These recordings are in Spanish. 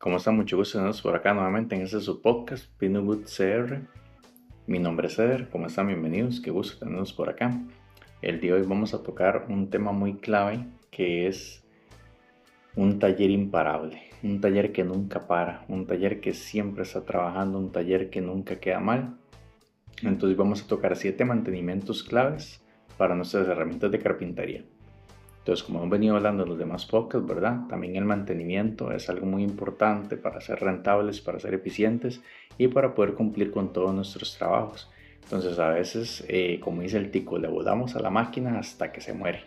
¿Cómo está? Mucho gusto tenerlos por acá nuevamente en este su podcast, Pinugut CR. Mi nombre es Eder, ¿cómo están? Bienvenidos, qué gusto tenerlos por acá. El día de hoy vamos a tocar un tema muy clave que es un taller imparable, un taller que nunca para, un taller que siempre está trabajando, un taller que nunca queda mal. Entonces vamos a tocar 7 mantenimientos claves para nuestras herramientas de carpintería. Entonces, como hemos venido hablando en los demás podcasts, ¿verdad? También el mantenimiento es algo muy importante para ser rentables, para ser eficientes y para poder cumplir con todos nuestros trabajos. Entonces, a veces, como dice el tico, le volamos a la máquina hasta que se muere.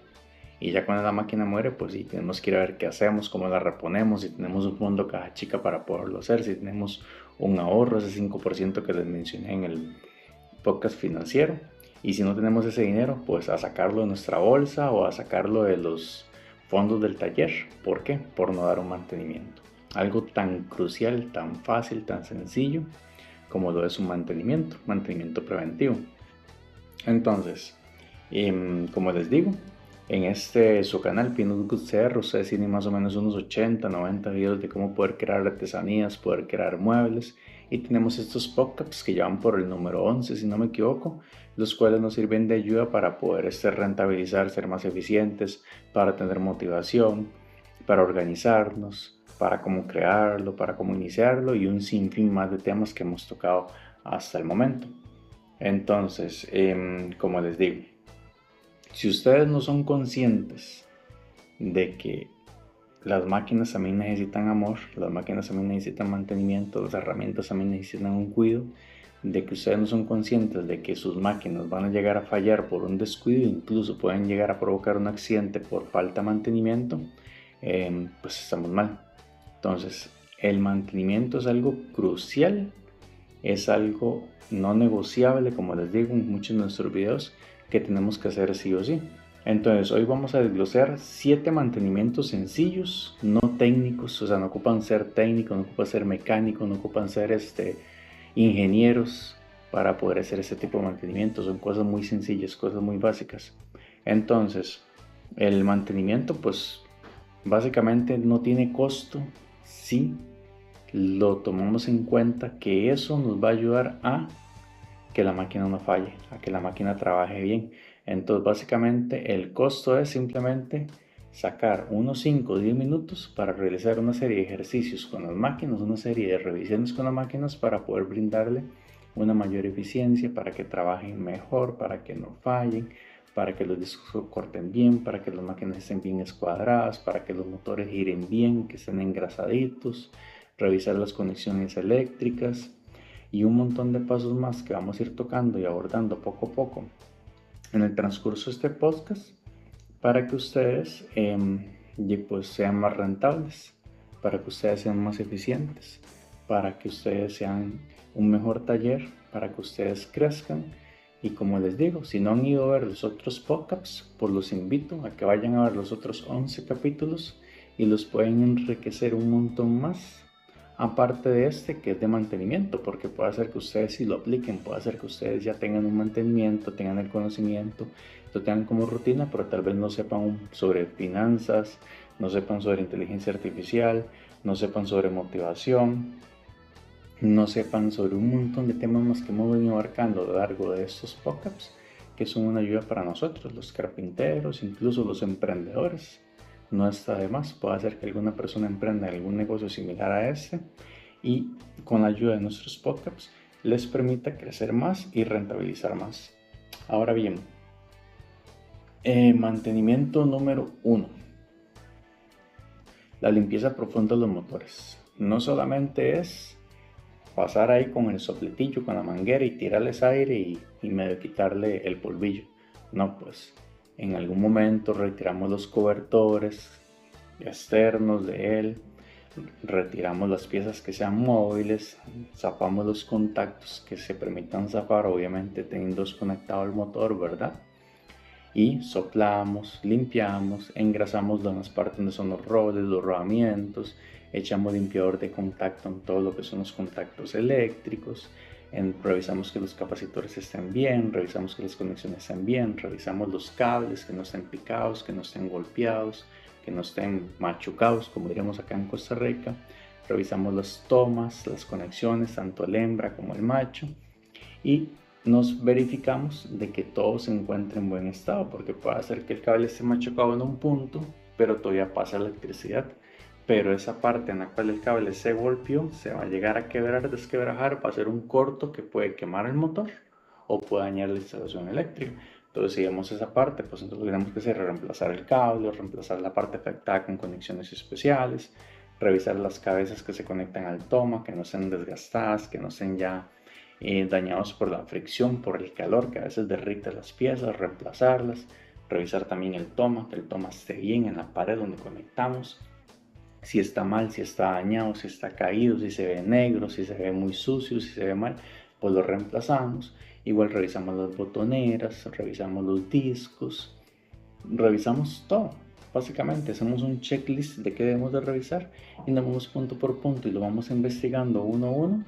Y ya cuando la máquina muere, pues sí, tenemos que ir a ver qué hacemos, cómo la reponemos, si tenemos un fondo caja chica para poderlo hacer, si tenemos un ahorro, ese 5% que les mencioné en el podcast financiero. Y si no tenemos ese dinero, pues a sacarlo de nuestra bolsa o a sacarlo de los fondos del taller. ¿Por qué? Por no dar un mantenimiento. Algo tan crucial, tan fácil, tan sencillo como lo es un mantenimiento preventivo. Entonces, como les digo, en su canal Pinus Good CR, ustedes tienen más o menos unos 80, 90 videos de cómo poder crear artesanías, poder crear muebles. Y tenemos estos podcasts que ya van por el número 11, si no me equivoco, los cuales nos sirven de ayuda para poder rentabilizar, ser más eficientes, para tener motivación, para organizarnos, para cómo crearlo, para cómo iniciarlo y un sinfín más de temas que hemos tocado hasta el momento. Entonces, como les digo, si ustedes no son conscientes de que las máquinas también necesitan amor, las máquinas también necesitan mantenimiento, las herramientas también necesitan un cuidado, de que ustedes no son conscientes de que sus máquinas van a llegar a fallar por un descuido, incluso pueden llegar a provocar un accidente por falta de mantenimiento, pues estamos mal. Entonces, el mantenimiento es algo crucial, es algo no negociable, como les digo en muchos de nuestros videos, que tenemos que hacer sí o sí. Entonces, hoy vamos a desglosar 7 mantenimientos sencillos, no técnicos, o sea, no ocupan ser técnicos, no ocupan ser mecánicos, no ocupan ser ingenieros para poder hacer este tipo de mantenimiento. Son cosas muy sencillas, cosas muy básicas. Entonces, el mantenimiento, pues, básicamente no tiene costo si lo tomamos en cuenta que eso nos va a ayudar a que la máquina no falle, a que la máquina trabaje bien. Entonces básicamente el costo es simplemente sacar unos 5 o 10 minutos para realizar una serie de ejercicios con las máquinas, una serie de revisiones con las máquinas para poder brindarle una mayor eficiencia, para que trabajen mejor, para que no fallen, para que los discos corten bien, para que las máquinas estén bien escuadradas, para que los motores giren bien, que estén engrasaditos, revisar las conexiones eléctricas y un montón de pasos más que vamos a ir tocando y abordando poco a poco en el transcurso de este podcast para que ustedes pues sean más rentables, para que ustedes sean más eficientes, para que ustedes sean un mejor taller, para que ustedes crezcan. Y como les digo, si no han ido a ver los otros podcasts, pues los invito a que vayan a ver los otros 11 capítulos y los pueden enriquecer un montón más. Aparte de que es de mantenimiento, porque puede hacer que ustedes si lo apliquen, puede hacer que ustedes ya tengan un mantenimiento, tengan el conocimiento, lo tengan como rutina, pero tal vez no sepan sobre finanzas, no sepan sobre inteligencia artificial, no sepan sobre motivación, no sepan sobre un montón de temas más que hemos venido abarcando a lo largo de estos podcasts, que son una ayuda para nosotros, los carpinteros, incluso los emprendedores. No está de más, puede hacer que alguna persona emprenda algún negocio similar a y con la ayuda de nuestros podcasts les permita crecer más y rentabilizar más. Ahora bien, mantenimiento número 1. La limpieza profunda de los motores. No solamente es pasar ahí con el sopletillo, con la manguera y tirarles aire y medio quitarle el polvillo. No, pues en algún momento retiramos los cobertores externos de él, retiramos las piezas que sean móviles, zapamos los contactos que se permitan zafar, obviamente teniendo desconectado el motor, ¿verdad? Y soplamos, limpiamos, engrasamos las partes donde son los roles, los rodamientos, echamos limpiador de contacto en todo lo que son los contactos eléctricos, revisamos que los capacitores estén bien, revisamos que las conexiones estén bien, revisamos los cables que no estén picados, que no estén golpeados, que no estén machucados, como diríamos acá en Costa Rica. revisamos las tomas, las conexiones, tanto el hembra como el macho, y nos verificamos de que todo se encuentre en buen estado, porque puede ser que el cable esté machucado en un punto, pero todavía pasa electricidad. Pero esa parte en la cual el cable se golpeó, se va a llegar a quebrar, desquebrajar, va a ser un corto que puede quemar el motor o puede dañar la instalación eléctrica. Entonces, si vemos esa parte, pues entonces lo que tenemos que hacer es reemplazar el cable, reemplazar la parte afectada con conexiones especiales, revisar las cabezas que se conectan al toma, que no estén desgastadas, que no estén ya dañados por la fricción, por el calor que a veces derrite las piezas, reemplazarlas, revisar también el toma, que el toma esté bien en la pared donde conectamos, si está mal, si está dañado, si está caído, si se ve negro, si se ve muy sucio, si se ve mal, pues lo reemplazamos. Igual revisamos las botoneras, revisamos los discos, revisamos todo. Básicamente hacemos un checklist de qué debemos de revisar y nos vamos punto por punto y lo vamos investigando uno a uno,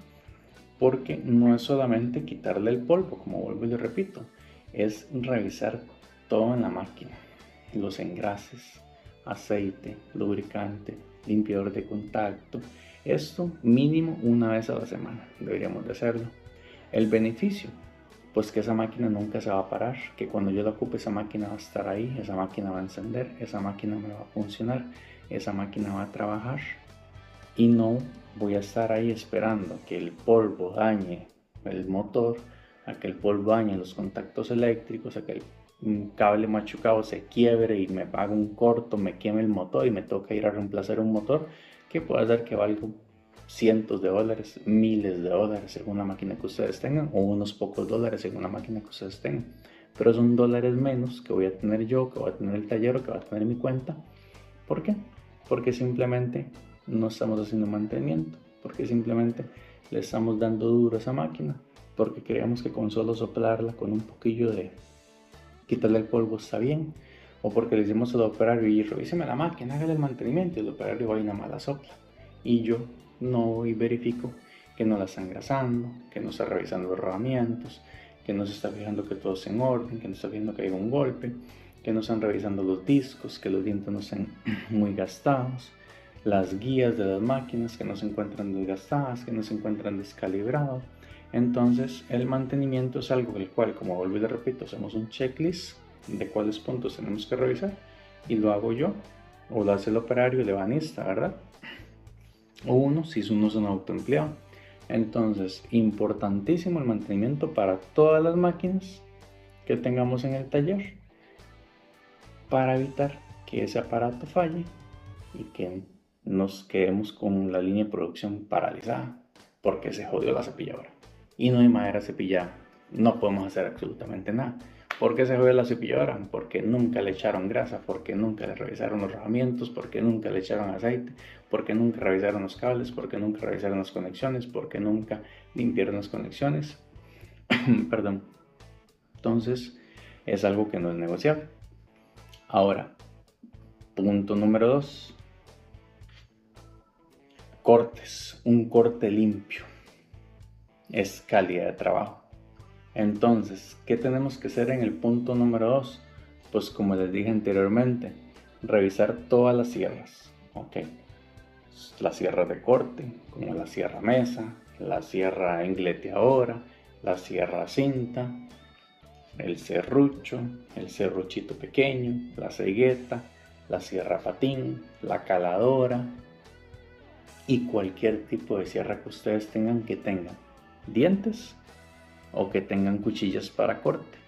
porque no es solamente quitarle el polvo, como vuelvo y le repito, es revisar todo en la máquina, los engrases, aceite, lubricante, limpiador de contacto. Esto mínimo una vez a la semana deberíamos de hacerlo. El beneficio, pues que esa máquina nunca se va a parar, que cuando yo la ocupe esa máquina va a estar ahí, esa máquina va a encender, esa máquina me va a funcionar, esa máquina va a trabajar y no voy a estar ahí esperando que el polvo dañe el motor, a que el polvo dañe los contactos eléctricos, a que el cable machucado se quiebre y me haga un corto, me queme el motor y me toca ir a reemplazar un motor que puede hacer que valga cientos de dólares, miles de dólares según la máquina que ustedes tengan, o unos pocos dólares según la máquina que ustedes tengan. Pero son dólares menos que voy a tener yo, que voy a tener el taller o que va a tener mi cuenta. ¿Por qué? Porque simplemente no estamos haciendo mantenimiento, porque simplemente le estamos dando duro a esa máquina, porque creemos que con solo soplarla con un poquillo de quitarle el polvo está bien, o porque le decimos al operario y revíseme la máquina, hágale el mantenimiento, y el operario va y nada más la sopla, y yo no voy y verifico que no la está engrasando, que no está revisando los rodamientos, que no se está fijando que todo esté en orden, que no está viendo que hay un golpe, que no están revisando los discos, que los dientes no estén muy gastados, las guías de las máquinas que no se encuentran desgastadas, que no se encuentran descalibradas. Entonces el mantenimiento es algo el cual, como vuelvo y le repito, hacemos un checklist de cuáles puntos tenemos que revisar y lo hago yo o lo hace el operario, el ebanista, ¿verdad? O uno si uno es un autoempleado. Entonces, importantísimo el mantenimiento para todas las máquinas que tengamos en el taller para evitar que ese aparato falle y que nos quedemos con la línea de producción paralizada porque se jodió la cepilladora y no hay madera cepillada. No podemos hacer absolutamente nada. ¿Por qué se jodió la cepilladora? Porque nunca le echaron grasa, porque nunca le revisaron los rodamientos, porque nunca le echaron aceite, porque nunca revisaron los cables, porque nunca revisaron las conexiones, porque nunca limpiaron las conexiones. Perdón. Entonces es algo que no es negociable. Ahora, punto número 2. Cortes. Un corte limpio es calidad de trabajo. Entonces, ¿qué tenemos que hacer en el punto número 2? Pues como les dije anteriormente, revisar todas las sierras. Ok, las sierras de corte, como la sierra mesa, la sierra engleteadora, la sierra cinta, el serrucho, el serruchito pequeño, la cegueta, la sierra patín, la caladora y cualquier tipo de sierra que ustedes tengan que tengan dientes o que tengan cuchillas para corte.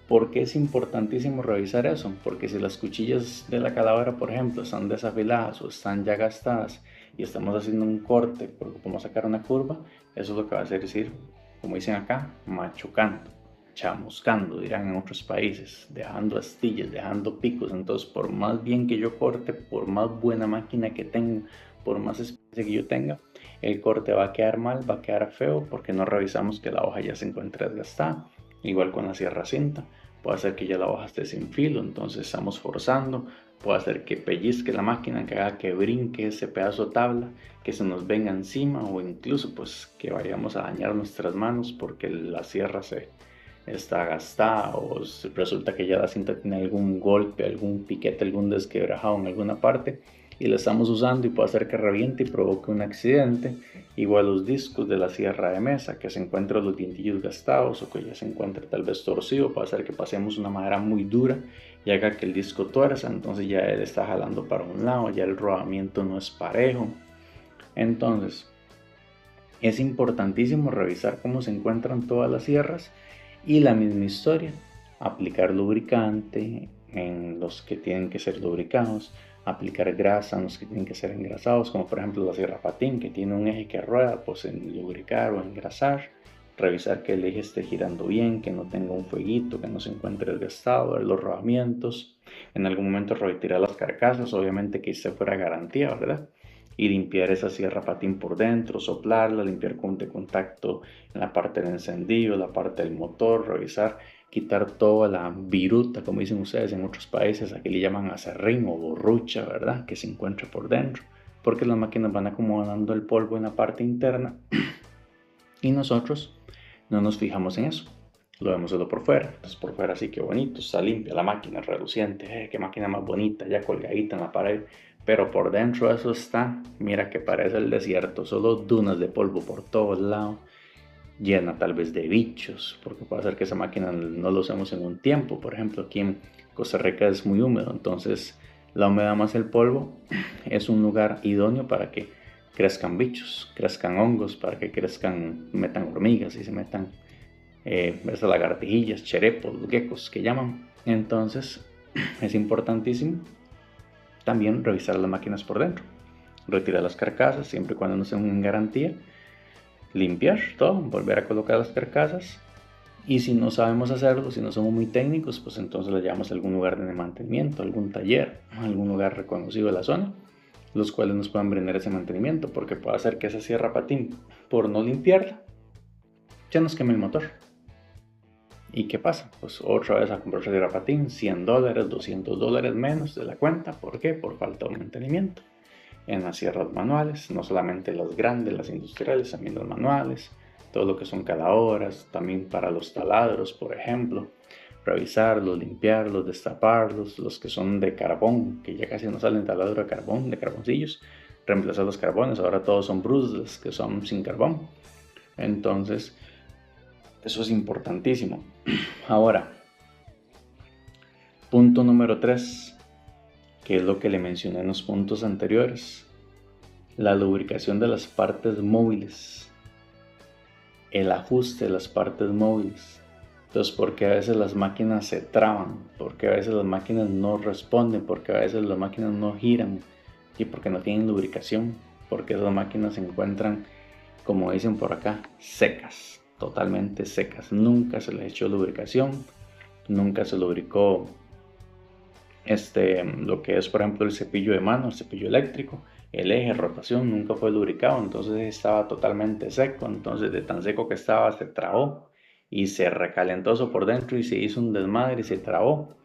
¿Por qué es importantísimo revisar eso? Porque si las cuchillas de la caladora, por ejemplo, están desafiladas o están ya gastadas y estamos haciendo un corte porque podemos sacar una curva, eso es lo que va a hacer decir, como dicen acá, machucando, chamuscando, dirán en otros países, dejando astillas, dejando picos. Entonces, por más bien que yo corte, por más buena máquina que tenga, por más experiencia que yo tenga, el corte va a quedar mal, va a quedar feo porque no revisamos que la hoja ya se encuentra desgastada. Igual con la sierra cinta, puede hacer que ya la hoja esté sin filo, entonces estamos forzando, puede hacer que pellizque la máquina, que haga que brinque ese pedazo de tabla, que se nos venga encima o incluso pues que vayamos a dañar nuestras manos porque la sierra se está gastada o resulta que ya la cinta tiene algún golpe, algún piquete, algún desquebrajado en alguna parte y la estamos usando y puede hacer que reviente y provoque un accidente. Igual los discos de la sierra de mesa, que se encuentran los dientillos gastados o que ya se encuentre tal vez torcido, puede hacer que pasemos una madera muy dura y haga que el disco tuerza, entonces ya él está jalando para un lado, ya el rodamiento no es parejo. Entonces es importantísimo revisar cómo se encuentran todas las sierras y la misma historia, aplicar lubricante en los que tienen que ser lubricados, aplicar grasa en los que tienen que ser engrasados, como por ejemplo la sierra patín que tiene un eje que rueda, pues en lubricar o engrasar, revisar que el eje esté girando bien, que no tenga un fueguito, que no se encuentre desgastado, ver los rodamientos, en algún momento retirar las carcasas, obviamente que esté fuera garantía, ¿verdad? Y limpiar esa sierra patín por dentro, soplarla, limpiar con de contacto en la parte del encendido, la parte del motor, revisar, quitar toda la viruta, como dicen ustedes en otros países, aquí le llaman acerrín o borrucha, ¿verdad? Que se encuentra por dentro, porque las máquinas van acomodando el polvo en la parte interna y nosotros no nos fijamos en eso. Lo vemos solo por fuera. Entonces por fuera sí que bonito, está limpia la máquina, reluciente, qué máquina más bonita, ya colgadita en la pared. Pero por dentro eso está, mira que parece el desierto, solo dunas de polvo por todos lados, llena tal vez de bichos, porque puede ser que esa máquina no lo usemos en un tiempo. Por ejemplo, aquí en Costa Rica es muy húmedo, entonces la humedad más el polvo es un lugar idóneo para que crezcan bichos, crezcan hongos, para que crezcan, metan hormigas y se metan esas lagartijillas, cherepos, geckos que llaman. Entonces es importantísimo también revisar las máquinas por dentro, retirar las carcasas siempre y cuando no sean en garantía, limpiar todo, volver a colocar las carcasas, y si no sabemos hacerlo, si no somos muy técnicos, pues entonces lo llevamos a algún lugar de mantenimiento, algún taller, algún lugar reconocido de la zona, los cuales nos puedan brindar ese mantenimiento, porque puede hacer que esa sierra patín, por no limpiarla, ya nos queme el motor. ¿Y qué pasa? Pues otra vez a comprar sierra patín, $100, $200 menos de la cuenta. ¿Por qué? Por falta de mantenimiento. En las sierras manuales, no solamente las grandes, las industriales, también las manuales, todo lo que son caladoras, también para los taladros, por ejemplo, revisarlos, limpiarlos, destaparlos, los que son de carbón, que ya casi no salen taladro de carbón, de carboncillos, reemplazar los carbones, ahora todos son brushless, que son sin carbón. Entonces, eso es importantísimo. Ahora, punto número 3, que es lo que le mencioné en los puntos anteriores, la lubricación de las partes móviles, el ajuste de las partes móviles. Entonces, porque a veces las máquinas se traban, porque a veces las máquinas no responden, porque a veces las máquinas no giran y porque no tienen lubricación, porque esas máquinas se encuentran, como dicen por acá, secas, totalmente secas. Nunca se les echó lubricación, nunca se lubricó lo que es por ejemplo el cepillo de mano, el cepillo eléctrico, el eje, rotación, nunca fue lubricado, entonces estaba totalmente seco. Entonces de tan seco que estaba se trabó y se recalentó eso por dentro y se hizo un desmadre y se trabó.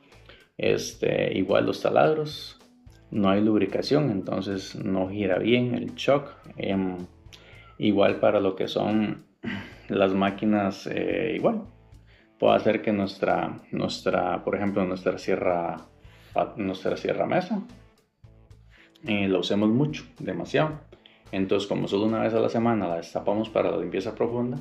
Igual los taladros, no hay lubricación, entonces no gira bien el shock. Igual para lo que son las máquinas, igual puede hacer que por ejemplo nuestra sierra mesa la usemos mucho, demasiado. Entonces, como solo una vez a la semana la destapamos para la limpieza profunda,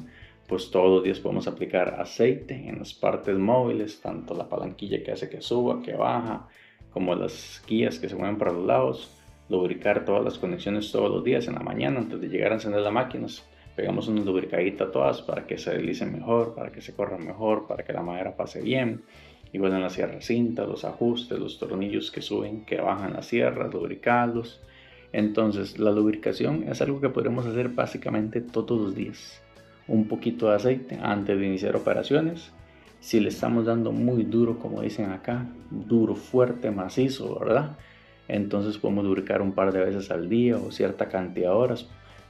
pues todos los días podemos aplicar aceite en las partes móviles, tanto la palanquilla que hace que suba, que baja, como las guías que se mueven para los lados, lubricar todas las conexiones todos los días en la mañana antes de llegar a encender las máquinas. Pegamos una lubricadita a todas para que se deslicen mejor, para que se corran mejor, para que la madera pase bien. Igual en la sierra cinta, los ajustes, los tornillos que suben, que bajan las sierras, lubricarlos. Entonces la lubricación es algo que podemos hacer básicamente todos los días. Un poquito de aceite antes de iniciar operaciones. Si le estamos dando muy duro, como dicen acá, duro, fuerte, macizo, ¿verdad? Entonces podemos lubricar un par de veces al día o cierta cantidad de horas.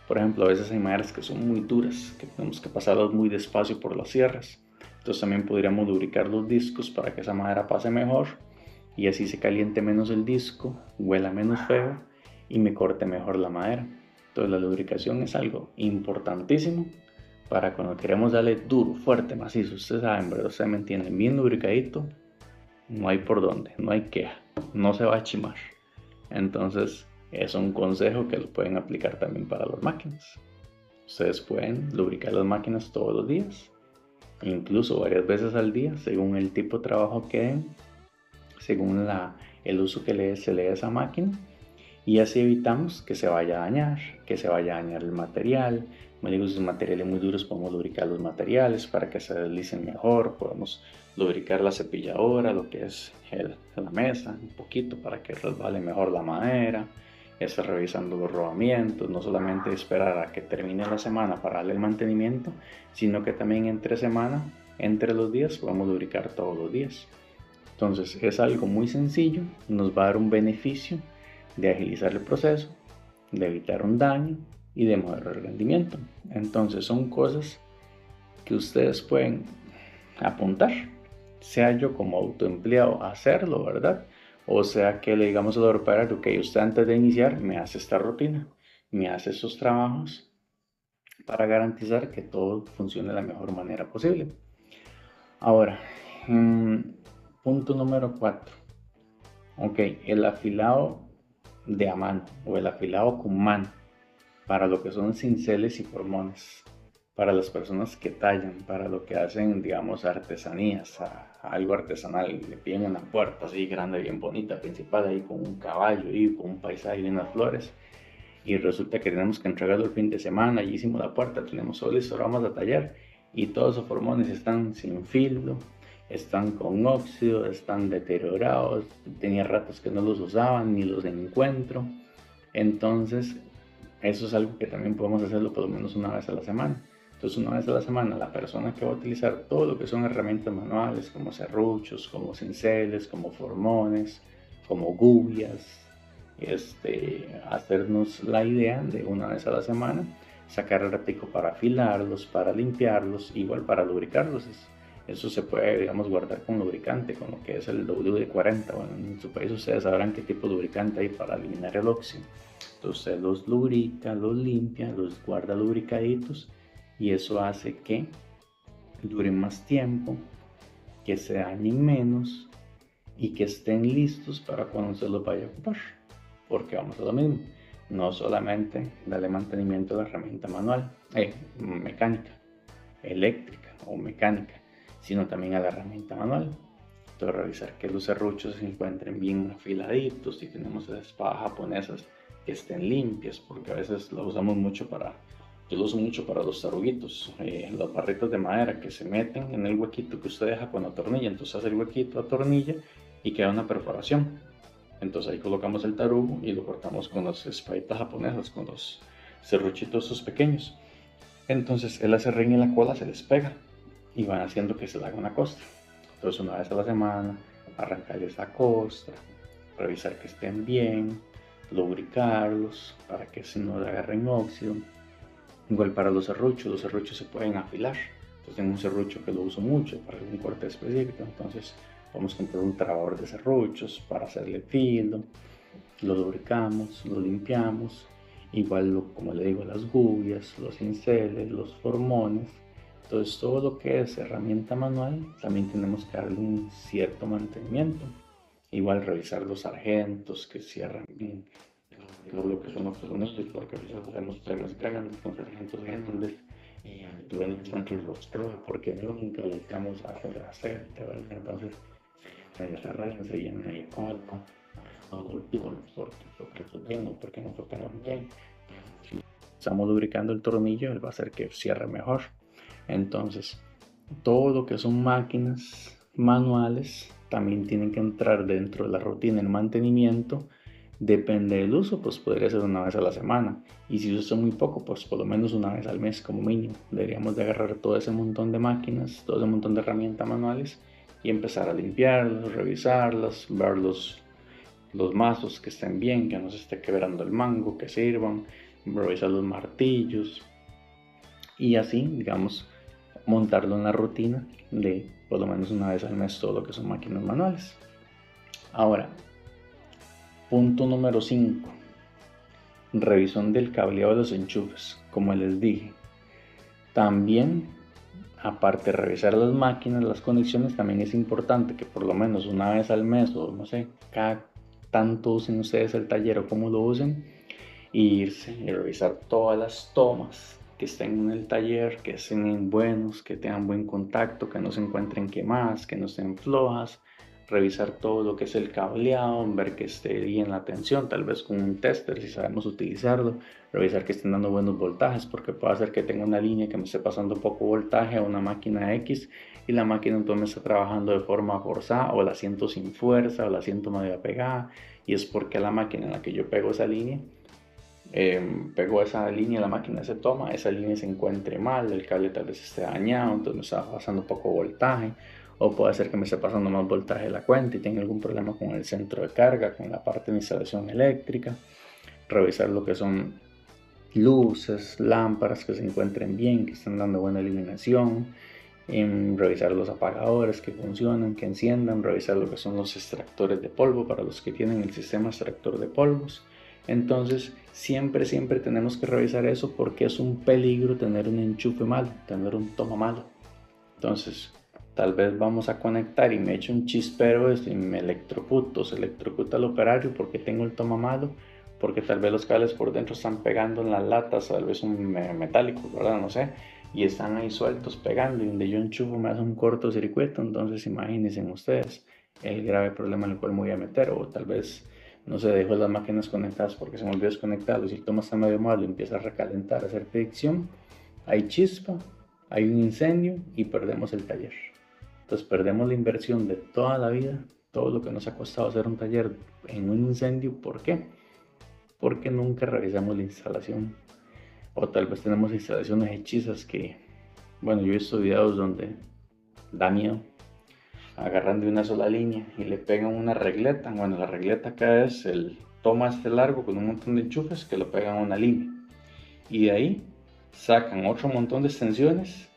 Por ejemplo, a veces hay maderas que son muy duras, que tenemos que pasarlas muy despacio por las sierras. Entonces también podríamos lubricar los discos para que esa madera pase mejor y así se caliente menos el disco, huela menos feo y me corte mejor la madera. Entonces la lubricación es algo importantísimo para cuando queremos darle duro, fuerte, macizo. Ustedes saben, ¿verdad? Ustedes me entienden, bien lubricadito, no hay por dónde, no hay queja, no se va a chimar. Entonces Es un consejo que lo pueden aplicar también para las máquinas. Ustedes pueden lubricar las máquinas todos los días, incluso varias veces al día, según el tipo de trabajo que den, según el uso que se le dé a esa máquina. Y así evitamos que se vaya a dañar, el material. Como digo, si son materiales muy duros, podemos lubricar los materiales para que se deslicen mejor. Podemos lubricar la cepilladora, lo que es la mesa, un poquito para que resbale mejor la madera. Estar revisando los rodamientos, no solamente esperar a que termine la semana para darle el mantenimiento, sino que también entre semana, entre los días, podemos lubricar todos los días. Entonces es algo muy sencillo, nos va a dar un beneficio de agilizar el proceso, de evitar un daño y de mejorar el rendimiento. Entonces son cosas que ustedes pueden apuntar, sea yo como autoempleado hacerlo, ¿verdad? O sea que le digamos al operario, ok, usted antes de iniciar me hace esta rutina, me hace esos trabajos para garantizar que todo funcione de la mejor manera posible. Ahora, punto número 4. Ok, el afilado de a mano o el afilado con mano para lo que son cinceles y formones, para las personas que tallan, para lo que hacen, digamos, artesanías, algo artesanal, le piden una puerta así grande, bien bonita, principal, ahí con un caballo y con un paisaje y unas flores, y resulta que tenemos que entregarlo el fin de semana, y hicimos la puerta, tenemos todo listo, ahora vamos a tallar, y todos esos formones están sin filo, están con óxido, están deteriorados, tenía ratos que no los usaban ni los encuentro. Entonces eso es algo que también podemos hacerlo por lo menos una vez a la semana. Entonces una vez a la semana la persona que va a utilizar todo lo que son herramientas manuales como serruchos, como cinceles, como formones, como gubias, hacernos la idea de una vez a la semana sacar el ratico para afilarlos, para limpiarlos, igual para lubricarlos. Eso se puede, digamos, guardar con lubricante, con lo que es el WD-40. Bueno, en su país ustedes sabrán qué tipo de lubricante hay para eliminar el óxido. Entonces usted los lubrica, los limpia, los guarda lubricaditos y eso hace que duren más tiempo, que se dañen menos y que estén listos para cuando se los vaya a ocupar. Porque vamos a lo mismo, no solamente darle mantenimiento a la herramienta manual, mecánica, eléctrica o mecánica, sino también a la herramienta manual. Entonces revisar que los serruchos se encuentren bien afiladitos, si tenemos las espadas japonesas que estén limpias, porque a veces lo usamos mucho yo lo uso mucho para los taruguitos, las barritas de madera que se meten en el huequito que usted deja cuando atornilla, entonces hace el huequito, atornilla y queda una perforación. Entonces ahí colocamos el tarugo y lo cortamos con las espaditas japonesas, con los serruchitos esos pequeños. Entonces el acerrín y la cola se les pega y van haciendo que se le haga una costra. Entonces una vez a la semana arrancarles la costra, revisar que estén bien, lubricarlos para que no le agarren óxido. Igual para los serruchos se pueden afilar. Entonces tengo un serrucho que lo uso mucho para algún corte específico, entonces vamos a comprar un trabador de serruchos para hacerle filo, lo lubricamos, lo limpiamos. Igual, como le digo, las gubias, los cinceles, los formones. Entonces todo lo que es herramienta manual también tenemos que darle un cierto mantenimiento. Igual revisar los sargentos que cierran bien lo que son los tornillos, porque a veces hacemos temas que hagan con sargentos grandes y duelen tanto los trozos porque nunca le echamos a hacer aceite, ¿verdad? Entonces se desarrollan, se llenan ahí polvo, no cultivo porque es bien o porque no tocan bien. Si estamos lubricando el tornillo, él va a hacer que cierre mejor. Entonces, todo lo que son máquinas manuales también tienen que entrar dentro de la rutina el mantenimiento. Depende del uso, pues podría ser una vez a la semana. Y si usa muy poco, pues por lo menos una vez al mes como mínimo. Deberíamos de agarrar todo ese montón de máquinas, todo ese montón de herramientas manuales y empezar a limpiarlas, revisarlas, ver los mazos que estén bien, que no se esté quebrando el mango, que sirvan, revisar los martillos y así, digamos, montarlo en la rutina de por lo menos una vez al mes todo lo que son máquinas manuales. Ahora, punto número 5. Revisión del cableado de los enchufes. Como les dije, también, aparte de revisar las máquinas, las conexiones, también es importante que por lo menos una vez al mes o no sé, cada tanto usen ustedes el taller o cómo lo usen, y irse y revisar todas las tomas que estén en el taller, que estén buenos, que tengan buen contacto, que no se encuentren quemadas, que no estén flojas, revisar todo lo que es el cableado, ver que esté bien la tensión, tal vez con un tester si sabemos utilizarlo, revisar que estén dando buenos voltajes, porque puede ser que tenga una línea que me esté pasando poco voltaje a una máquina X y la máquina entonces me está trabajando de forma forzada, o la siento sin fuerza, o la siento medio apegada, y es porque la máquina en la que yo pego esa línea, pego esa línea, la máquina se toma, esa línea se encuentre mal, el cable tal vez esté dañado, entonces me está pasando poco voltaje, o puede ser que me esté pasando más voltaje de la cuenta y tenga algún problema con el centro de carga, con la parte de instalación eléctrica. Revisar lo que son luces, lámparas que se encuentren bien, que estén dando buena iluminación, revisar los apagadores que funcionan, que enciendan, revisar lo que son los extractores de polvo para los que tienen el sistema extractor de polvos. Entonces siempre tenemos que revisar eso, porque es un peligro tener un enchufe malo, tener un toma malo. Entonces tal vez vamos a conectar y me echo un chispero esto y me electrocuto, se electrocuta al operario porque tengo el toma malo, porque tal vez los cables por dentro están pegando en las latas, tal vez un metálico, ¿verdad? No sé, y están ahí sueltos pegando, y donde yo enchufo me hace un cortocircuito. Entonces imagínense ustedes el grave problema en el cual me voy a meter. O tal vez, no sé, dejo las máquinas conectadas porque se me olvidó desconectarlos y el toma está medio malo y empieza a recalentar, a hacer fricción, hay chispa, hay un incendio y perdemos el taller. Entonces perdemos la inversión de toda la vida, todo lo que nos ha costado hacer un taller en un incendio. ¿Por qué? Porque nunca revisamos la instalación, o tal vez tenemos instalaciones hechizas que, bueno, yo he visto videos donde da miedo, agarran de una sola línea y le pegan una regleta. Bueno, la regleta acá es el toma este largo con un montón de enchufes que lo pegan a una línea, y de ahí sacan otro montón de extensiones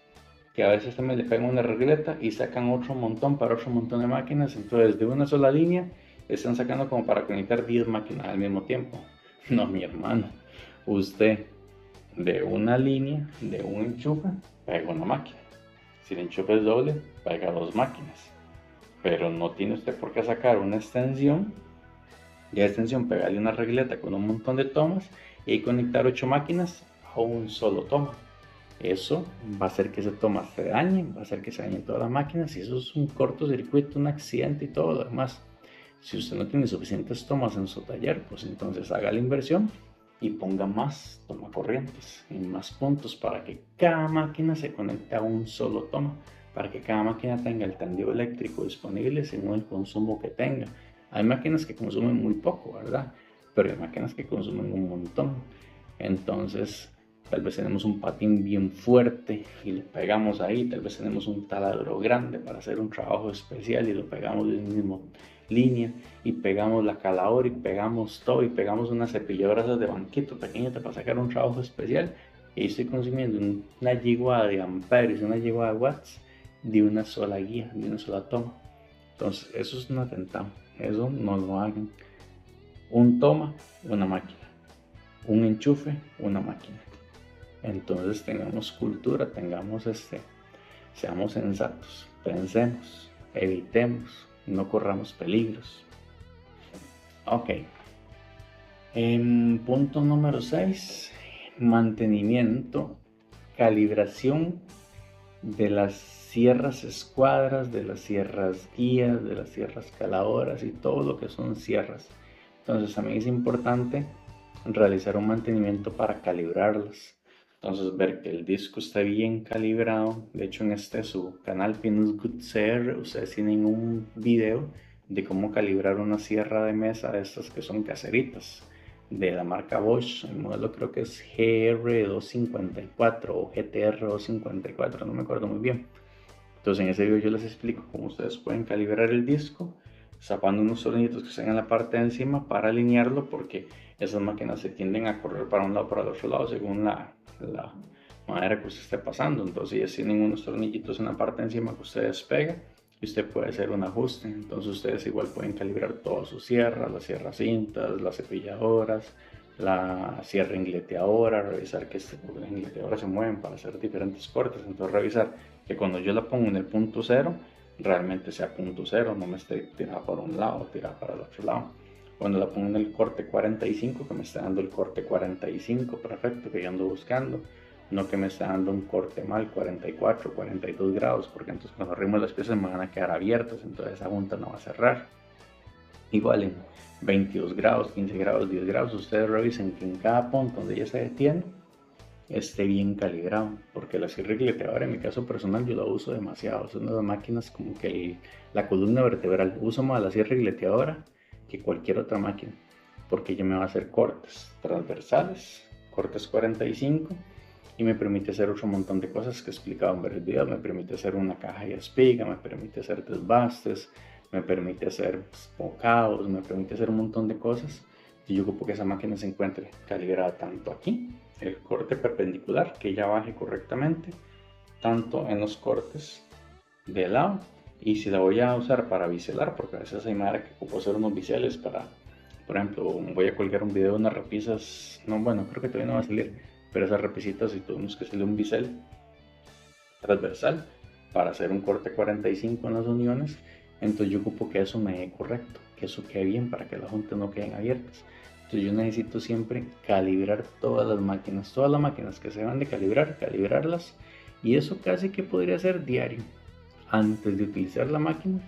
que a veces también le pegan una regleta y sacan otro montón para otro montón de máquinas. Entonces de una sola línea están sacando como para conectar 10 máquinas al mismo tiempo. No, mi hermano, usted de una línea, de un enchufe, pega una máquina. Si el enchufe es doble, pega dos máquinas. Pero no tiene usted por qué sacar una extensión, y a la extensión pegarle una regleta con un montón de tomas y conectar 8 máquinas a un solo toma. Eso va a hacer que ese toma se dañe, va a hacer que se dañen todas las máquinas, y eso es un cortocircuito, un accidente y todo lo demás. Si usted no tiene suficientes tomas en su taller, pues entonces haga la inversión y ponga más tomacorrientes en más puntos para que cada máquina se conecte a un solo toma, para que cada máquina tenga el tendido eléctrico disponible según el consumo que tenga. Hay máquinas que consumen muy poco, ¿verdad? Pero hay máquinas que consumen un montón. Entonces tal vez tenemos un patín bien fuerte y lo pegamos ahí, tal vez tenemos un taladro grande para hacer un trabajo especial y lo pegamos en la misma línea, y pegamos la caladora y pegamos todo y pegamos una cepilladora de banquito pequeñita para sacar un trabajo especial, y estoy consumiendo una gigua de amperios, una gigua de watts de una sola guía, de una sola toma. Entonces eso es un atentado, eso no lo hagan. Un toma, una máquina; un enchufe, una máquina. Entonces tengamos cultura, seamos sensatos, pensemos, evitemos, no corramos peligros. Ok. Punto número 6, mantenimiento, calibración de las sierras escuadras, de las sierras guías, de las sierras caladoras y todo lo que son sierras. Entonces también es importante realizar un mantenimiento para calibrarlas. Entonces ver que el disco está bien calibrado. De hecho, en su canal Pinus Good CR, ustedes tienen un video de cómo calibrar una sierra de mesa de estas que son caseritas, de la marca Bosch. El modelo creo que es GR254 o GTR254, no me acuerdo muy bien. Entonces en ese video yo les explico cómo ustedes pueden calibrar el disco, zapando unos tornillitos que están en la parte de encima para alinearlo, porque esas máquinas se tienden a correr para un lado o para el otro lado según la manera que usted esté pasando. Entonces ellos tienen unos tornillitos en la parte de encima que usted despega y usted puede hacer un ajuste. Entonces ustedes igual pueden calibrar todas sus sierras, las sierras cintas, las cepilladoras, la sierra ingleteadora, revisar que las ingleteadoras se mueven para hacer diferentes cortes. Entonces revisar que cuando yo la pongo en el punto 0, realmente sea punto 0, no me esté tirada para un lado, tirada para el otro lado. Cuando la pongo en el corte 45, que me está dando el corte 45 perfecto que yo ando buscando, no que me está dando un corte mal, 44, 42 grados, porque entonces cuando arrimo las piezas me van a quedar abiertas, entonces esa junta no va a cerrar. Igual en 22 grados, 15 grados, 10 grados, ustedes revisen que en cada punto donde ya se detiene esté bien calibrado, porque la sierra gleteadora en mi caso personal yo la uso demasiado, es una de las máquinas como que la columna vertebral, uso más la sierra gleteadora que cualquier otra máquina, porque ella me va a hacer cortes transversales, cortes 45 y me permite hacer otro montón de cosas que he explicado en varios videos, me permite hacer una caja y espiga, me permite hacer desbastes, me permite hacer bocados, me permite hacer un montón de cosas y yo ocupo que esa máquina se encuentre calibrada tanto aquí, el corte perpendicular, que ya baje correctamente, tanto en los cortes de lado, y si la voy a usar para biselar, porque a veces hay madre que ocupo hacer unos biseles para, por ejemplo, voy a colgar un video de unas repisas, no, bueno, creo que todavía no va a salir, pero esas repisitas si tuvimos que hacerle un bisel transversal para hacer un corte 45 en las uniones, entonces yo ocupo que eso me dé correcto, que eso quede bien para que las juntas no queden abiertas. Entonces yo necesito siempre calibrar todas las máquinas que se van de calibrar, calibrarlas, y eso casi que podría ser diario. Antes de utilizar la máquina,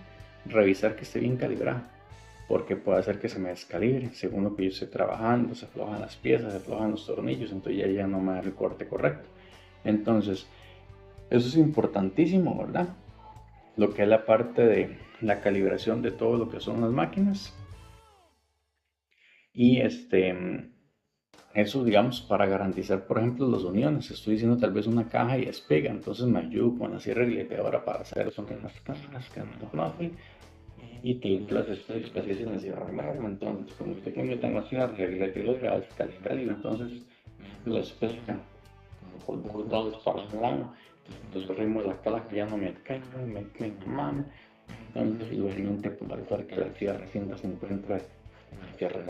revisar que esté bien calibrada, porque puede hacer que se me descalibre, según lo que yo esté trabajando, se aflojan las piezas, se aflojan los tornillos, entonces ya no me da el corte correcto. Entonces, eso es importantísimo, ¿verdad? Lo que es la parte de la calibración de todo lo que son las máquinas. Y eso, digamos, para garantizar, por ejemplo, las uniones. Estoy diciendo tal vez una caja y despega, entonces me ayudo con la sierra gleteadora para hacer unas cajas que no conocen y tengo las especificaciones en la sierra máxima. Entonces, como usted que tengo así la gleteadora, entonces las especifican por todos para el lado. Entonces, el ritmo de la caja ya no me cae, me mano. Entonces, igualmente, por que la sierra siempre se encuentra en la sierra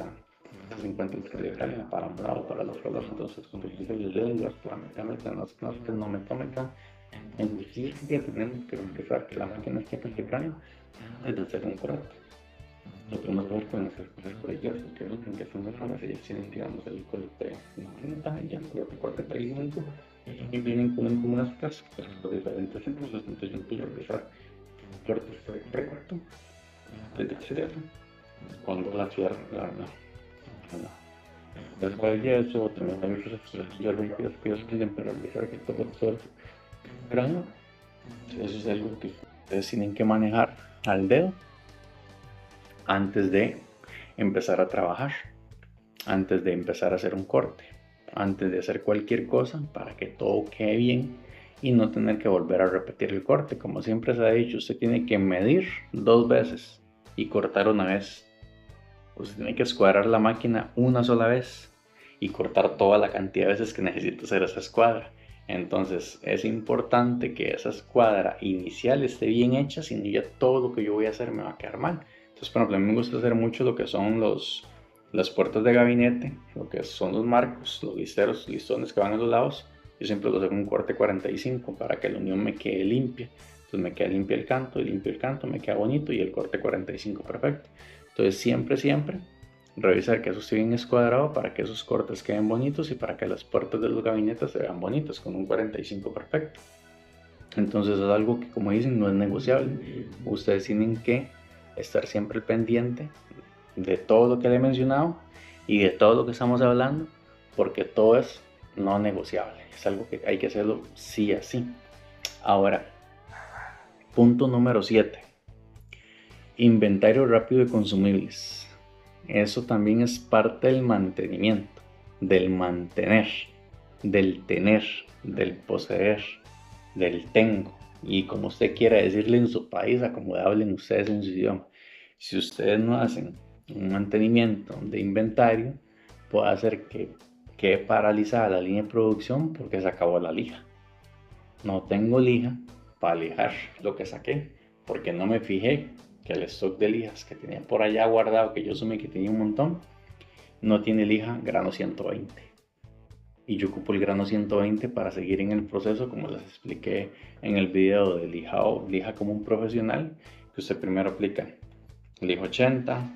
se encuentra calibrada para un lado, para el otro lado, entonces con el dedo y la mecánica, las clases no mecánica, en sí que tenemos que empezar que la máquina esté calibrada antes de hacer un corte. Lo que nos ver con las estrellas que dicen que son mejores, ellos tienen, digamos, el corte 90 y el corte 35 y vienen con unas casas, los diferentes centros, entonces yo empiezo a revisar el corte esté correcto, desde hacer cuando la cierra, después de eso, también hay muchas estrategias limpias que ayudan para realizar que todo el grano. Eso es algo que ustedes tienen que manejar al dedo antes de empezar a trabajar, antes de empezar a hacer un corte, antes de hacer cualquier cosa para que todo quede bien y no tener que volver a repetir el corte. Como siempre se ha dicho, usted tiene que medir 2 veces y cortar una vez. Usted tiene que escuadrar la máquina una sola vez y cortar toda la cantidad de veces que necesita hacer esa escuadra. Entonces es importante que esa escuadra inicial esté bien hecha, si no ya todo lo que yo voy a hacer me va a quedar mal. Entonces, por ejemplo, a mí me gusta hacer mucho lo que son las puertas de gabinete, lo que son los marcos, los listones que van a los lados. Yo siempre los hago un corte 45 para que la unión me quede limpia. Entonces me queda limpio el canto, me queda bonito y el corte 45 perfecto. Entonces siempre revisar que eso esté bien escuadrado para que esos cortes queden bonitos y para que las puertas de los gabinetes se vean bonitas con un 45 perfecto. Entonces es algo que, como dicen, no es negociable. Ustedes tienen que estar siempre pendiente de todo lo que le he mencionado y de todo lo que estamos hablando, porque todo es no negociable. Es algo que hay que hacerlo sí a sí. Ahora, punto número 7. Inventario rápido de consumibles. Eso también es parte del mantenimiento, del mantener, del tener, del poseer, del tengo. Y como usted quiera decirle en su país, a como hablen ustedes en su idioma. Si ustedes no hacen un mantenimiento de inventario, puede hacer que quede paralizada la línea de producción porque se acabó la lija. No tengo lija para lijar lo que saqué porque no me fijé que el stock de lijas que tenía por allá guardado, que yo sumé que tenía un montón, no tiene lija grano 120. Y yo ocupo el grano 120 para seguir en el proceso, como les expliqué en el video de lijado, lija como un profesional, que usted primero aplica lija 80,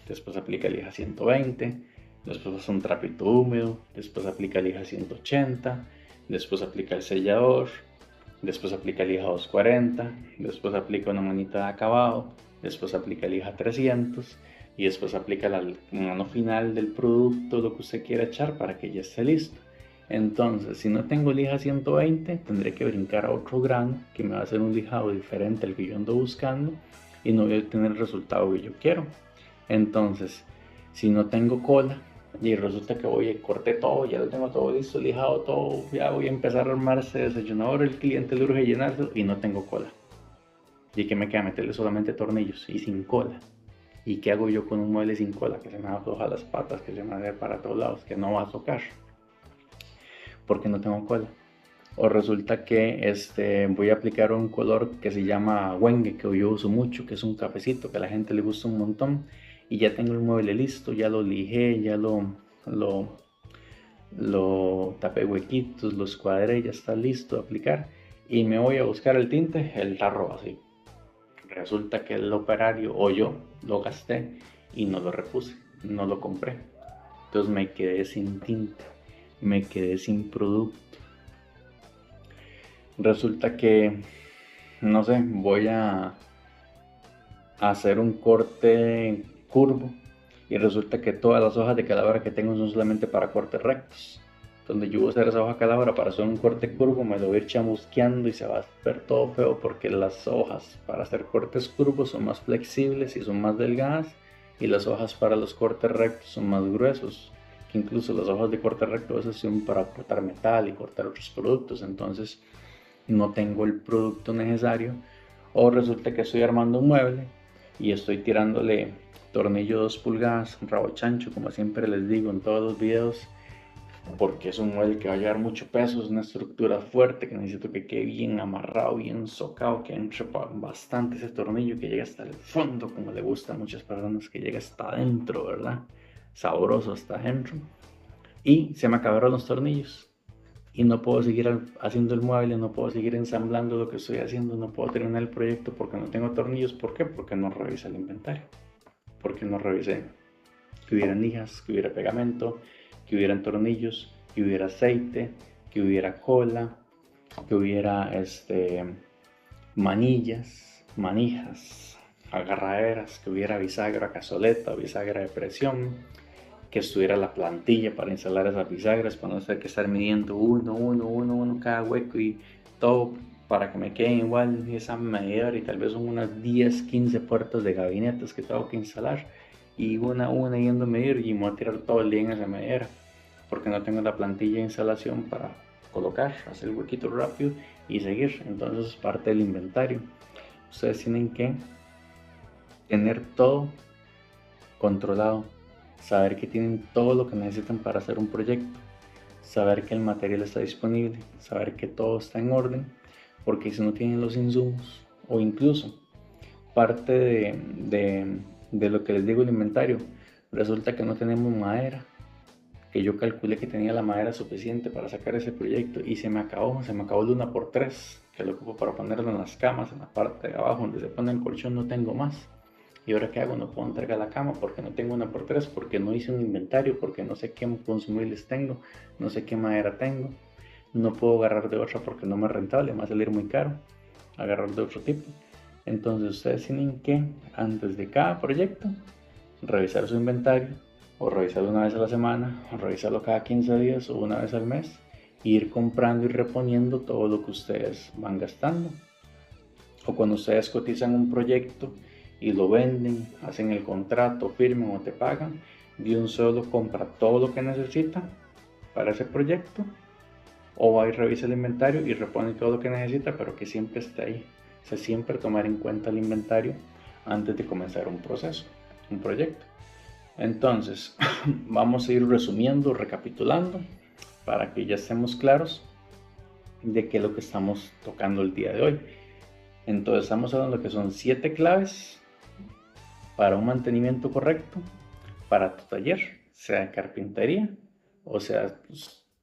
después aplica lija 120, después hace un trapito húmedo, después aplica lija 180, después aplica el sellador, después aplica lija 240, después aplica una manita de acabado, después aplica lija 300 y después aplica la mano final del producto, lo que usted quiera echar para que ya esté listo. Entonces, si no tengo lija 120, tendré que brincar a otro grano que me va a hacer un lijado diferente al que yo ando buscando y no voy a tener el resultado que yo quiero. Entonces, si no tengo cola y resulta que voy y corté todo, ya lo tengo todo listo, lijado todo, ya voy a empezar a armar ese desayunador, el cliente le urge llenárselo y no tengo cola. ¿Y qué me queda? Meterle solamente tornillos y sin cola. ¿Y qué hago yo con un mueble sin cola? Que se me afloja las patas, que se me va para todos lados, que no va a tocar porque no tengo cola. O resulta que voy a aplicar un color que se llama Wenge, que yo uso mucho, que es un cafecito que a la gente le gusta un montón, y ya tengo el mueble listo, ya lo lijé, ya lo tapé huequitos, lo escuadré, ya está listo a aplicar, y me voy a buscar el tinte, el tarro así. Resulta que el operario o yo lo gasté y no lo repuse, no lo compré. Entonces me quedé sin tinte, me quedé sin producto. Resulta que, no sé, voy a hacer un corte curvo y resulta que todas las hojas de calavera que tengo son solamente para cortes rectos. Donde yo voy a usar esa hoja calavera para hacer un corte curvo, me lo voy a ir chamusqueando y se va a ver todo feo porque las hojas para hacer cortes curvos son más flexibles y son más delgadas y las hojas para los cortes rectos son más gruesos. Que incluso las hojas de corte recto a veces son para cortar metal y cortar otros productos, entonces no tengo el producto necesario. O resulta que estoy armando un mueble y estoy tirándole tornillo 2 pulgadas, rabo chancho, como siempre les digo en todos los videos, porque es un mueble que va a llevar mucho peso, es una estructura fuerte que necesito que quede bien amarrado, bien socado, que entre bastante ese tornillo, que llegue hasta el fondo, como le gusta a muchas personas, que llegue hasta adentro, ¿verdad? Sabroso hasta adentro. Y se me acabaron los tornillos y no puedo seguir haciendo el mueble, no puedo seguir ensamblando lo que estoy haciendo, no puedo terminar el proyecto porque no tengo tornillos. ¿Por qué? Porque no revisé el inventario, porque no revisé que hubiera lijas, que hubiera pegamento, que hubieran tornillos, que hubiera aceite, que hubiera cola, que hubiera manijas, agarraderas, que hubiera bisagra cazoleta, bisagra de presión, que estuviera la plantilla para instalar esas bisagras, para no tener que estar midiendo uno cada hueco y todo para que me queden igual esa medidora, y tal vez son unas 10, 15 puertas de gabinetes que tengo que instalar y una yendo a medir y me voy a tirar todo el día en esa medidora porque no tengo la plantilla de instalación para colocar, hacer el huequito rápido y seguir. Entonces es parte del inventario. Ustedes tienen que tener todo controlado, saber que tienen todo lo que necesitan para hacer un proyecto, saber que el material está disponible, saber que todo está en orden, porque si no tienen los insumos o incluso parte de lo que les digo el inventario, resulta que no tenemos madera, que yo calculé que tenía la madera suficiente para sacar ese proyecto y se me acabó el 1x3 que lo ocupo para ponerlo en las camas, en la parte de abajo donde se pone el colchón, no tengo más. ¿Y ahora qué hago? No puedo entregar la cama porque no tengo 1x3, porque no hice un inventario, porque no sé qué consumibles tengo, no sé qué madera tengo. No puedo agarrar de otra porque no me es rentable, me va a salir muy caro agarrar de otro tipo. Entonces ustedes tienen que, antes de cada proyecto, revisar su inventario, o revisarlo una vez a la semana, o revisarlo cada 15 días o una vez al mes, e ir comprando y reponiendo todo lo que ustedes van gastando. O cuando ustedes cotizan un proyecto y lo venden, hacen el contrato, firman o te pagan, de un solo compra todo lo que necesita para ese proyecto, o va y revisa el inventario y repone todo lo que necesita, pero que siempre esté ahí. O sea, siempre tomar en cuenta el inventario antes de comenzar un proceso, un proyecto. Entonces, vamos a ir resumiendo, recapitulando, para que ya estemos claros de qué es lo que estamos tocando el día de hoy. Entonces, estamos hablando que son 7 claves para un mantenimiento correcto para tu taller, sea de carpintería o sea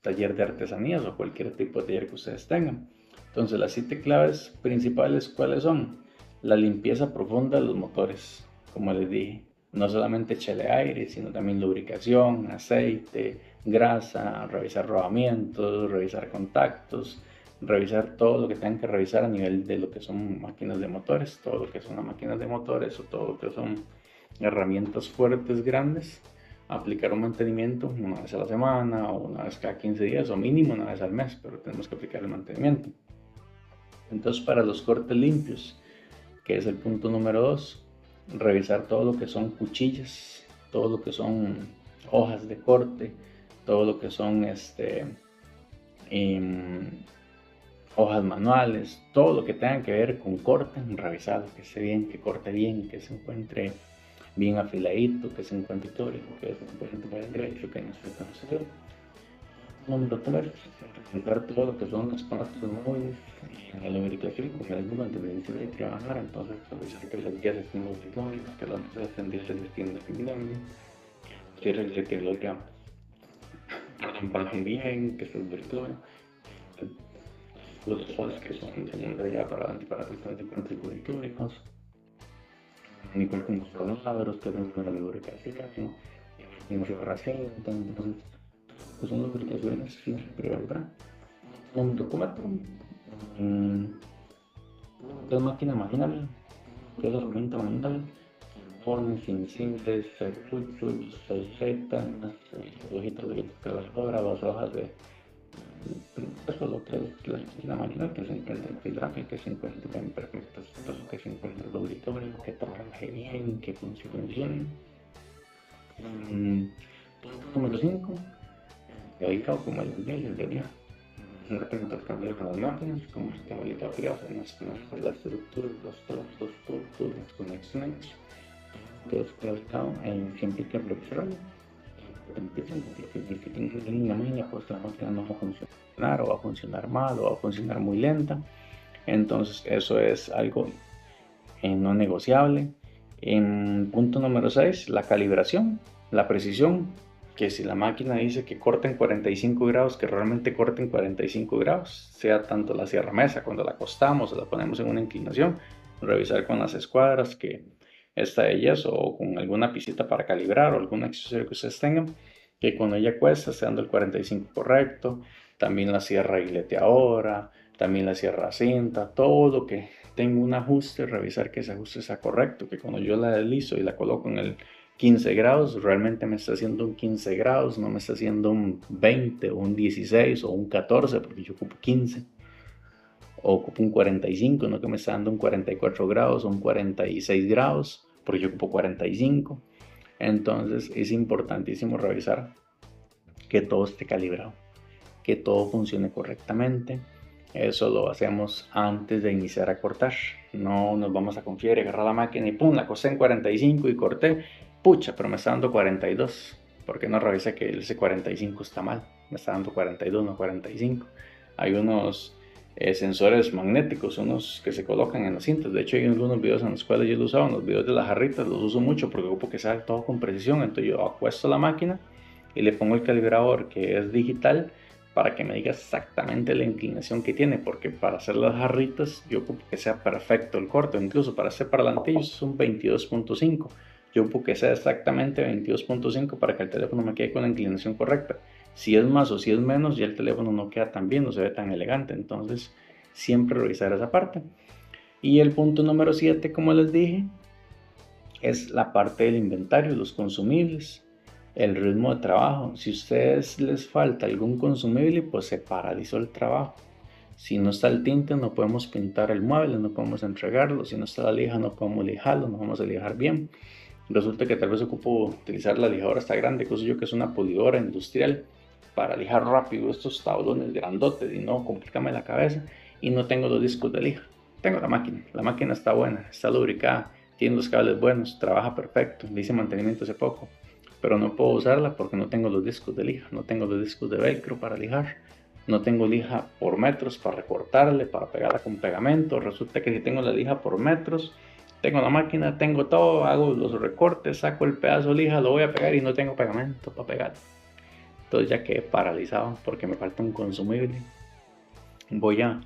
taller de artesanías o cualquier tipo de taller que ustedes tengan. Entonces, las 7 claves principales, ¿cuáles son? La limpieza profunda de los motores, como les dije. No solamente echarle aire, sino también lubricación, aceite, grasa, revisar rodamientos, revisar contactos, revisar todo lo que tengan que revisar a nivel de lo que son máquinas de motores, todo lo que son las máquinas de motores o todo lo que son herramientas fuertes, grandes, aplicar un mantenimiento una vez a la semana o una vez cada 15 días o mínimo una vez al mes, pero tenemos que aplicar el mantenimiento. Entonces, para los cortes limpios, que es el punto número 2, revisar todo lo que son cuchillas, todo lo que son hojas de corte, todo lo que son hojas manuales, todo lo que tenga que ver con corte, revisar que esté bien, que corte bien, que se encuentre bien afiladito, que se encuentre histórico, que se encuentre bien derecho, que no se conocido. Número 3, revisar todo lo que son las partes móviles en el lubricación, porque hay algunas deberían de trabajar, entonces revisar que las guías estén lubricadas, que las mesas estén definidas, que el otro trabajen bien, que se lubriquen, los soles que son de segunda ya para anticontributóricos, ni con los cuadros que son de la lubricación, ni la cerración, entonces pues son lubricaciones siempre, ¿verdad? Un documento, una máquina manual, que es herramienta manual, informes insignes, serruchos, tarjetas, hojitas de calculadora, las hojas de eso es lo que es la máquina, que se encuentra en que se encuentra en perfecto estado, que se encuentra lubricable, que trabaje bien, que funcione bien. Punto número 5, dedicado como el día. Intento cambiar las máquinas, como estabilidad la estructura, los trozos, las conexiones, que es dedicado siempre hay que revisarlo. Que tenga una línea media, pues la máquina no va a funcionar o va a funcionar mal o va a funcionar muy lenta. Entonces eso es algo no negociable. En punto número 6, la calibración, la precisión, que si la máquina dice que corta en 45 grados, que realmente corte en 45 grados, sea tanto la sierra mesa cuando la acostamos o la ponemos en una inclinación, revisar con las escuadras que está de yeso o con alguna pisita para calibrar o algún accesorio que ustedes tengan, que cuando ella cuesta esté dando el 45 correcto, también la sierra gileteadora, también la sierra cinta, todo lo que tenga un ajuste, revisar que ese ajuste sea correcto, que cuando yo la deslizo y la coloco en el 15 grados, realmente me está haciendo un 15 grados, no me está haciendo un 20 o un 16 o un 14, porque yo ocupo 15, o ocupo un 45, no que me está dando un 44 grados o un 46 grados, porque yo ocupo 45. Entonces es importantísimo revisar que todo esté calibrado, que todo funcione correctamente. Eso lo hacemos antes de iniciar a cortar. No nos vamos a confiar y agarrar la máquina y pum, la corté en 45 y corté. Pucha, pero me está dando 42. ¿Por qué no revisé que ese 45 está mal? Me está dando 42, no 45. Hay unos sensores magnéticos, unos que se colocan en las cintas. De hecho, hay algunos videos en los cuales yo lo usaba, en los videos de las jarritas, los uso mucho porque ocupo que sea todo con precisión. Entonces yo acuesto la máquina y le pongo el calibrador que es digital para que me diga exactamente la inclinación que tiene, porque para hacer las jarritas yo ocupo que sea perfecto el corte, incluso para hacer parlantillos es un 22.5, yo ocupo que sea exactamente 22.5 para que el teléfono me quede con la inclinación correcta. Si es más o si es menos, ya el teléfono no queda tan bien, no se ve tan elegante, entonces siempre revisar esa parte. Y el punto número 7, como les dije, es la parte del inventario, los consumibles, el ritmo de trabajo. Si a ustedes les falta algún consumible, pues se paralizó el trabajo. Si no está el tinte, no podemos pintar el mueble, no podemos entregarlo. Si no está la lija, no podemos lijarlo, no vamos a lijar bien. Resulta que tal vez ocupo utilizar la lijadora esta grande, que uso yo, que es una pulidora industrial, para lijar rápido estos tablones grandotes y no complicarme la cabeza. Y no tengo los discos de lija. Tengo la máquina está buena, está lubricada, tiene los cables buenos, trabaja perfecto, le hice mantenimiento hace poco, pero no puedo usarla porque no tengo los discos de lija, no tengo los discos de velcro para lijar, no tengo lija por metros para recortarle, para pegarla con pegamento. Resulta que si tengo la lija por metros, tengo la máquina, tengo todo, hago los recortes, saco el pedazo de lija, lo voy a pegar y no tengo pegamento para pegar. Entonces ya quedé paralizado porque me falta un consumible. Voy a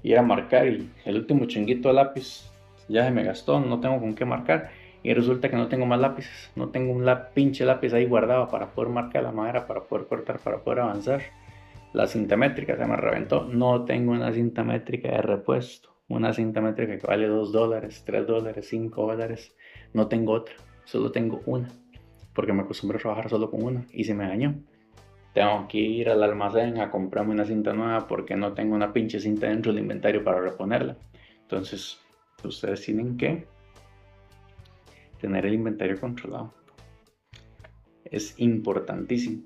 ir a marcar y el último chinguito de lápiz ya se me gastó, no tengo con qué marcar. y resulta que no tengo más lápices, no tengo un pinche lápiz ahí guardado para poder marcar la madera, para poder cortar, para poder avanzar. La cinta métrica se me reventó, no tengo una cinta métrica de repuesto, una cinta métrica que vale $2, $3, $5, no tengo otra, solo tengo una, porque me acostumbré a trabajar solo con una y se me dañó. Tengo que ir al almacén a comprarme una cinta nueva porque no tengo una pinche cinta dentro del inventario para reponerla. Entonces, ustedes tienen que tener el inventario controlado. Es importantísimo.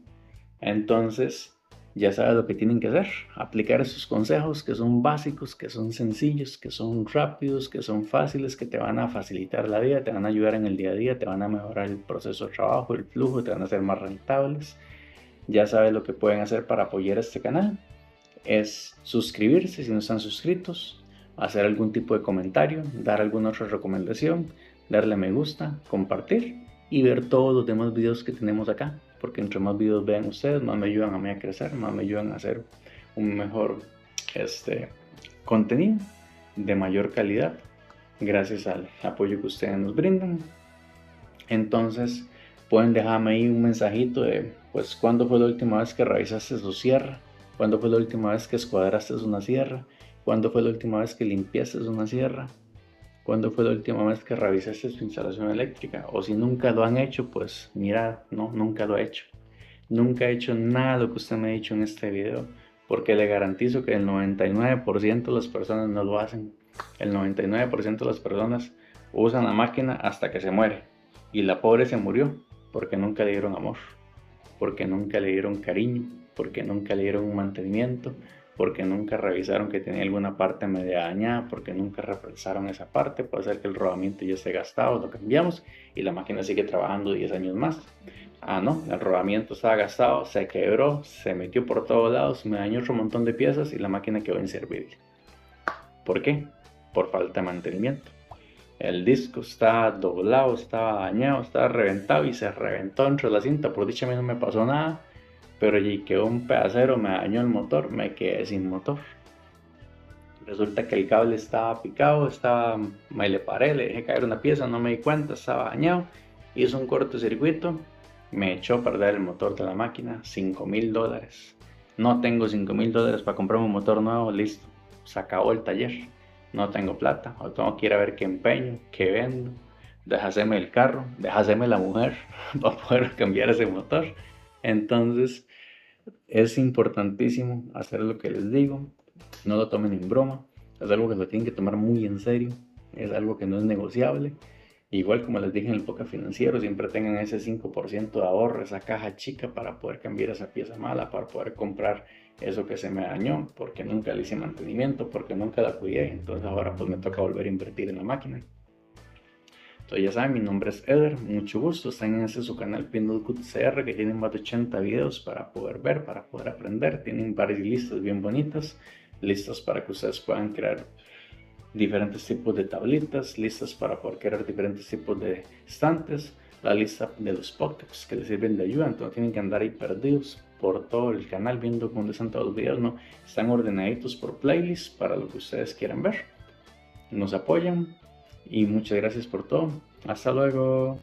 Entonces, ya sabes lo que tienen que hacer. Aplicar esos consejos que son básicos, que son sencillos, que son rápidos, que son fáciles, que te van a facilitar la vida, te van a ayudar en el día a día, te van a mejorar el proceso de trabajo, el flujo, te van a hacer más rentables. Ya sabes lo que pueden hacer para apoyar este canal. Es suscribirse si no están suscritos, hacer algún tipo de comentario, dar alguna otra recomendación, darle me gusta, compartir y ver todos los demás videos que tenemos acá, porque entre más videos vean ustedes, más me ayudan a mí a crecer, más me ayudan a hacer un mejor contenido de mayor calidad gracias al apoyo que ustedes nos brindan. Entonces pueden dejarme ahí un mensajito de pues cuándo fue la última vez que revisaste su sierra, cuándo fue la última vez que escuadraste una sierra, cuándo fue la última vez que limpiaste una sierra, cuándo fue la última vez que revisaste su instalación eléctrica, o si nunca lo han hecho, pues mira, no, nunca lo he hecho. Nunca he hecho nada de lo que usted me ha dicho en este video, porque le garantizo que el 99% de las personas no lo hacen. El 99% de las personas usan la máquina hasta que se muere. Y la pobre se murió porque nunca le dieron amor, porque nunca le dieron cariño, porque nunca le dieron un mantenimiento, porque nunca revisaron que tenía alguna parte media dañada, porque nunca revisaron esa parte. Puede ser que el rodamiento ya esté gastado, lo cambiamos y la máquina sigue trabajando 10 años más. Ah, no, el rodamiento estaba gastado, se quebró, se metió por todos lados, me dañó otro montón de piezas y la máquina quedó inservible. ¿Por qué? Por falta de mantenimiento. El disco está doblado, estaba dañado, estaba reventado y se reventó dentro de la cinta. Por dicha a mí no me pasó nada, pero allí quedó un pedacero, me dañó el motor, me quedé sin motor. Resulta que el cable estaba picado, me le paré, le dejé caer una pieza, no me di cuenta, estaba dañado, hizo un cortocircuito, me echó a perder el motor de la máquina, $5,000. No tengo $5,000 para comprar un motor nuevo, listo, se acabó el taller. No tengo plata, o tengo que ir a ver qué empeño, qué vendo, déjaseme el carro, déjaseme la mujer para poder cambiar ese motor. Entonces es importantísimo hacer lo que les digo, no lo tomen en broma, es algo que lo tienen que tomar muy en serio, es algo que no es negociable. Igual como les dije en el podcast financiero, siempre tengan ese 5% de ahorro, esa caja chica para poder cambiar esa pieza mala, para poder comprar eso que se me dañó, porque nunca le hice mantenimiento, porque nunca la cuidé. Entonces ahora pues me toca volver a invertir en la máquina. Entonces ya saben, mi nombre es Eder, mucho gusto. Están en ese su canal Peanut Good CR, que tienen más de 80 videos para poder ver, para poder aprender. Tienen varias listas bien bonitas, listas para que ustedes puedan crear diferentes tipos de tablitas, listas para poder crear diferentes tipos de estantes, la lista de los podcasts que les sirven de ayuda. Entonces tienen que andar ahí perdidos por todo el canal viendo dónde están todos los videos, no, están ordenaditos por playlist para lo que ustedes quieran ver. Nos apoyan y muchas gracias por todo. Hasta luego.